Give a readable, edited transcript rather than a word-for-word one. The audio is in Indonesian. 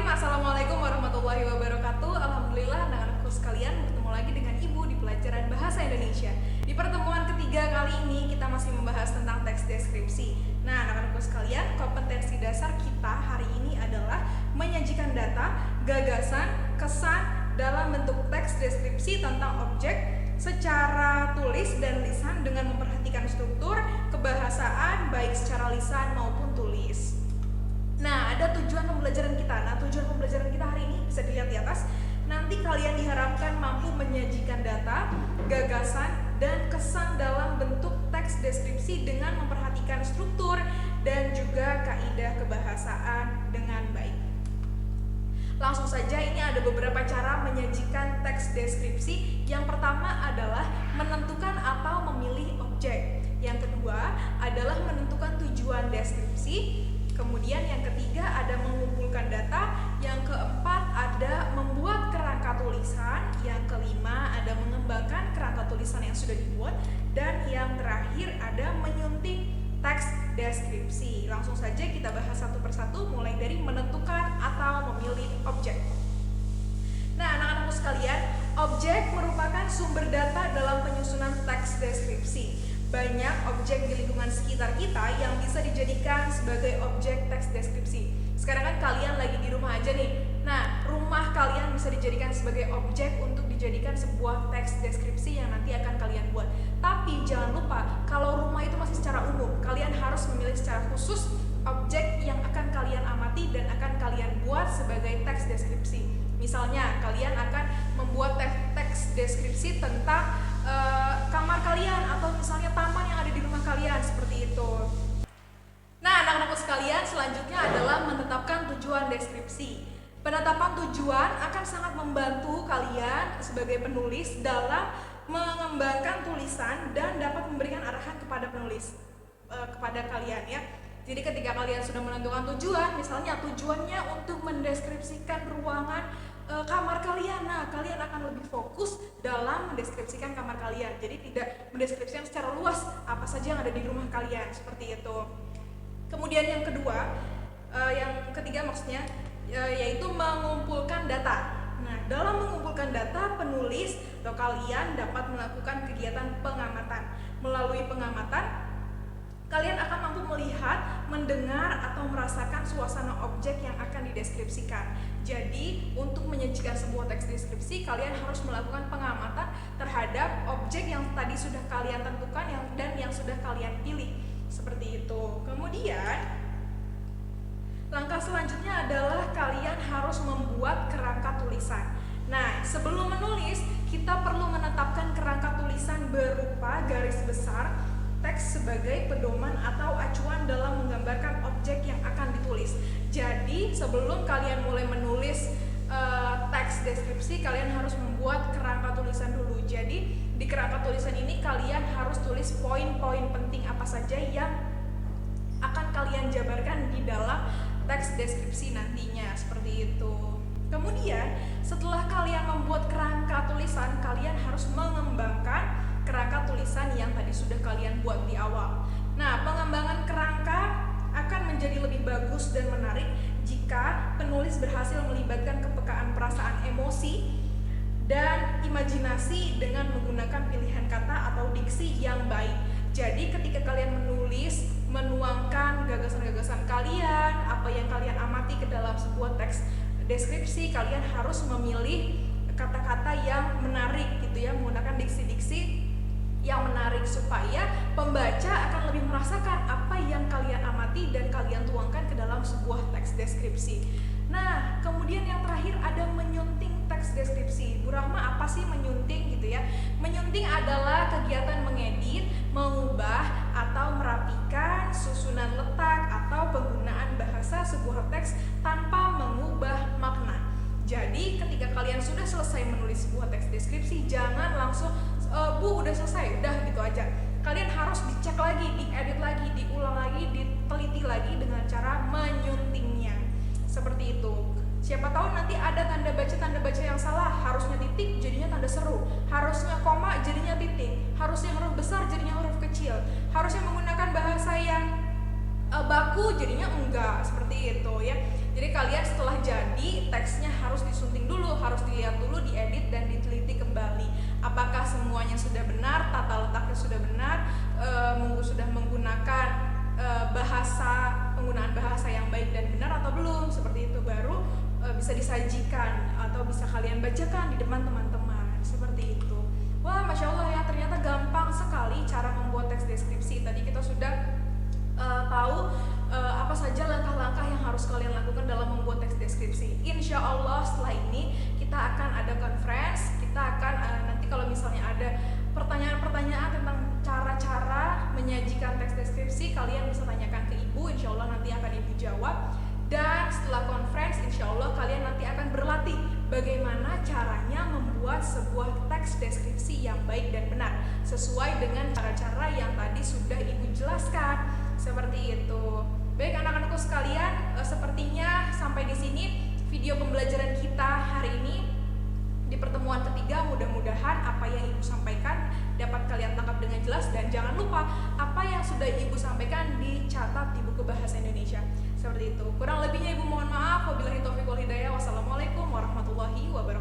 Bismillahirrahmanirrahim. Assalamualaikum warahmatullahi wabarakatuh. Alhamdulillah anak-anakku sekalian bertemu lagi dengan Ibu di pelajaran Bahasa Indonesia. Di pertemuan ketiga kali ini kita masih membahas tentang teks deskripsi. Nah, anak-anakku sekalian, kompetensi dasar kita hari ini adalah menyajikan data, gagasan, kesan dalam bentuk teks deskripsi tentang objek secara tulis dan lisan dengan memperhatikan struktur, kebahasaan baik secara lisan maupun tulis. Nah, ada tujuan pembelajaran kita. Nah, tujuan pembelajaran kita hari ini bisa dilihat di atas. Nanti kalian diharapkan mampu menyajikan data, gagasan, dan kesan dalam bentuk teks deskripsi dengan memperhatikan struktur dan juga kaidah kebahasaan dengan baik. Langsung saja, ini ada beberapa cara menyajikan teks deskripsi. Yang pertama adalah menentukan atau memilih objek. Yang kedua adalah menentukan tujuan deskripsi. Kemudian yang ketiga ada mengumpulkan data, yang keempat ada membuat kerangka tulisan, yang kelima ada mengembangkan kerangka tulisan yang sudah dibuat, dan yang terakhir ada menyunting teks deskripsi. Langsung saja kita bahas satu persatu, mulai dari menentukan atau memilih objek. Nah, anak-anakku sekalian, objek merupakan sumber data dalam penyusunan teks deskripsi. Banyak objek di lingkungan sekitar kita yang bisa dijadikan sebagai objek teks deskripsi. Sekarang kan kalian lagi di rumah aja nih. Nah, rumah kalian bisa dijadikan sebagai objek untuk dijadikan sebuah teks deskripsi yang nanti akan kalian buat. Tapi jangan lupa, kalau rumah itu masih secara umum, kalian harus memilih secara khusus objek yang akan kalian amati dan akan kalian buat sebagai teks deskripsi. Misalnya, kalian akan membuat teks deskripsi tentang kamar kalian, atau misalnya taman yang ada di rumah kalian, seperti itu. Nah, anak-anakku sekalian, selanjutnya adalah menetapkan tujuan deskripsi. Penetapan tujuan akan sangat membantu kalian sebagai penulis dalam mengembangkan tulisan dan dapat memberikan arahan kepada penulis, kepada kalian ya. Jadi ketika kalian sudah menentukan tujuan, misalnya tujuannya untuk mendeskripsikan ruangan kamar kalian, nah kalian akan lebih fokus dalam mendeskripsikan kamar kalian. Jadi tidak mendeskripsikan secara luas apa saja yang ada di rumah kalian, seperti itu. Kemudian yang kedua, yang ketiga maksudnya, yaitu mengumpulkan data. Nah, dalam mengumpulkan data, penulis atau kalian dapat melakukan kegiatan pengamatan. Melalui pengamatan, kalian akan mampu melihat, mendengar, atau merasakan suasana objek yang akan dideskripsikan. Jadi, untuk menyajikan sebuah teks deskripsi, kalian harus melakukan pengamatan terhadap objek yang tadi sudah kalian tentukan dan yang sudah kalian pilih. Seperti itu. Kemudian, langkah selanjutnya adalah kalian harus membuat kerangka tulisan. Nah, sebelum menulis, kita perlu menetapkan kerangka tulisan berupa garis besar, teks sebagai pedoman atau acuan dalam menggambarkan objek yang akan ditulis. Jadi sebelum kalian mulai menulis teks deskripsi, kalian harus membuat kerangka tulisan dulu. Jadi di kerangka tulisan ini kalian harus tulis poin-poin penting apa saja yang akan kalian jabarkan di dalam teks deskripsi nantinya, seperti itu. Kemudian setelah kalian membuat kerangka tulisan, kalian harus mengembangkan kerangka tulisan yang tadi sudah kalian buat di awal. Nah, pengembangan kerangka akan menjadi lebih bagus dan menarik jika penulis berhasil melibatkan kepekaan perasaan emosi dan imajinasi dengan menggunakan pilihan kata atau diksi yang baik. Jadi ketika kalian menulis, menuangkan gagasan-gagasan kalian, apa yang kalian amati ke dalam sebuah teks deskripsi, kalian harus memilih kata-kata yang menarik gitu ya, menggunakan diksi-diksi yang menarik supaya pembaca akan lebih merasakan apa yang kalian amati dan kalian tuangkan ke dalam sebuah teks deskripsi. Nah, kemudian yang terakhir ada menyunting teks deskripsi. Bu Rahma, apa sih menyunting gitu ya? Menyunting adalah kegiatan mengedit, mengubah atau merapikan susunan letak atau penggunaan bahasa sebuah teks tanpa mengubah makna. Jadi ketika kalian sudah selesai menulis sebuah teks deskripsi, jangan langsung Bu udah selesai, udah gitu aja. Kalian harus dicek lagi, diedit lagi, diulang lagi, diteliti lagi dengan cara menyuntingnya. Seperti itu. Siapa tahu nanti ada tanda baca yang salah, harusnya titik jadinya tanda seru, harusnya koma jadinya titik, harusnya huruf besar jadinya huruf kecil, harusnya menggunakan bahasa yang baku jadinya enggak, seperti itu ya. Jadi kalian setelah jadi teksnya harus disunting dulu, harus dilihat dulu, diedit dan diteliti kembali. Apakah semuanya sudah benar, tata letaknya sudah benar, sudah menggunakan penggunaan bahasa yang baik dan benar atau belum, seperti itu baru bisa disajikan atau bisa kalian bacakan di depan teman-teman, seperti itu. Wah, Masya Allah ya, ternyata gampang sekali cara membuat teks deskripsi. Tadi kita sudah tahu apa saja langkah-langkah yang harus kalian lakukan dalam membuat teks deskripsi. Insya Allah setelah ini kita akan ada conference, kita akan nanti kalau misalnya ada pertanyaan-pertanyaan tentang cara-cara menyajikan teks deskripsi, kalian bisa tanyakan ke Ibu, insya Allah nanti akan Ibu jawab. Dan setelah conference, insya Allah kalian nanti akan berlatih bagaimana caranya membuat sebuah teks deskripsi yang baik dan benar sesuai dengan cara-cara yang tadi sudah Ibu jelaskan. Seperti itu. Baik anak-anakku sekalian, sepertinya sampai di sini video pembelajaran kita hari ini di pertemuan ketiga. Mudah-mudahan apa yang Ibu sampaikan dapat kalian tangkap dengan jelas, dan jangan lupa apa yang sudah Ibu sampaikan dicatat di buku Bahasa Indonesia. Seperti itu. Kurang lebihnya Ibu mohon maaf. Wabillahi taufiq wal hidayah. Wassalamualaikum warahmatullahi wabarakatuh.